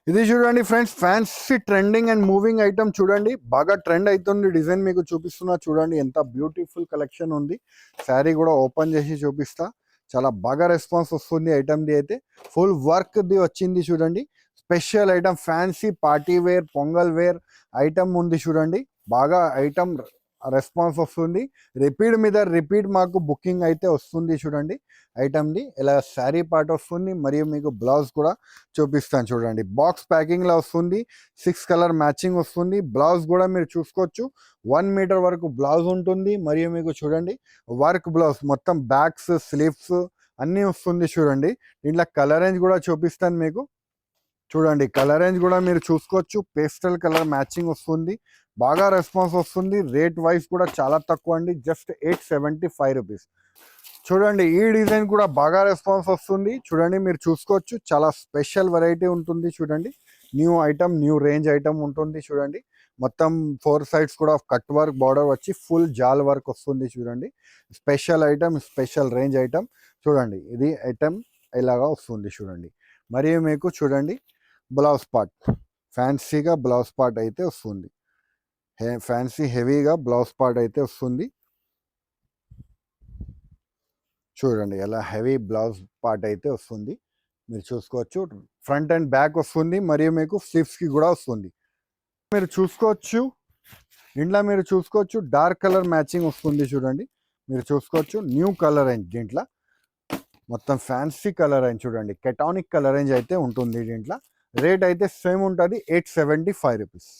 ఇది చూడండి friends, fancy trending and moving item చూడండి. బాగా ట్రెండ్ అవుతుంది డిజైన్, మీకు చూపిస్తున్నా చూడండి. ఎంత బ్యూటిఫుల్ కలెక్షన్ ఉంది. శారీ కూడా ఓపెన్ చేసి చూపిస్తా. చాలా బాగా రెస్పాన్స్ వస్తుంది ఐటమ్ది అయితే. ఫుల్ వర్క్ది వచ్చింది చూడండి. Special item, fancy party wear, Pongal wear item ఉంది చూడండి. బాగా ఐటమ్ రెస్పాన్స్ వస్తుంది. రిపీట్ మీద రిపీట్ మాకు బుకింగ్ అయితే వస్తుంది చూడండి. ఐటమ్ది ఇలా శారీ పార్ట్ వస్తుంది, మరియు మీకు బ్లౌజ్ కూడా చూపిస్తాను చూడండి. బాక్స్ ప్యాకింగ్లో వస్తుంది. 6 కలర్ మ్యాచింగ్ వస్తుంది. బ్లౌజ్ కూడా మీరు చూసుకోవచ్చు. 1 మీటర్ వరకు బ్లౌజ్ ఉంటుంది. మరియు మీకు చూడండి వర్క్ బ్లౌజ్ మొత్తం బ్యాక్స్ స్లీవ్స్ అన్నీ వస్తుంది చూడండి. దీంట్లో కలర్ రేంజ్ కూడా చూపిస్తాను మీకు చూడండి. కలర్ రేంజ్ కూడా మీరు చూసుకోవచ్చు. పేస్టల్ కలర్ మ్యాచింగ్ వస్తుంది. బాగా రెస్పాన్స్ వస్తుంది. రేట్ వైజ్ కూడా చాలా తక్కువ అండి, జస్ట్ 875 రూపీస్. చూడండి ఈ డిజైన్ కూడా బాగా రెస్పాన్స్ వస్తుంది చూడండి. మీరు చూసుకోవచ్చు, చాలా స్పెషల్ వెరైటీ ఉంటుంది చూడండి. New item, new range item ఉంటుంది చూడండి. మొత్తం 4 సైడ్స్ కూడా కట్ వర్క్ బార్డర్ వచ్చి ఫుల్ జాల్ వర్క్ వస్తుంది చూడండి. Special item, special range item చూడండి. ఇది ఐటమ్ ఇలాగా వస్తుంది చూడండి. మరియు మీకు చూడండి బ్లౌజ్ పార్ట్, ఫ్యాన్సీగా బ్లౌజ్ పార్ట్ అయితే వస్తుంది. ఫ్యాన్సీ హెవీగా బ్లౌజ్ పార్ట్ అయితే వస్తుంది చూడండి. ఎలా హెవీ బ్లౌజ్ పార్ట్ అయితే వస్తుంది మీరు చూసుకోవచ్చు. ఫ్రంట్ అండ్ బ్యాక్ వస్తుంది, మరియు మీకు స్లీవ్స్కి కూడా వస్తుంది. మీరు చూసుకోవచ్చు ఇంట్లో, మీరు చూసుకోవచ్చు డార్క్ కలర్ మ్యాచింగ్ వస్తుంది చూడండి. మీరు చూసుకోవచ్చు న్యూ కలర్ రేంజ్ దీంట్లో, మొత్తం ఫ్యాన్సీ కలర్ రేంజ్ చూడండి. కెటానిక్ కలర్ రేంజ్ అయితే ఉంటుంది దీంట్లో. రేట్ అయితే సేమ్ ఉంటుంది, 875 రూపీస్.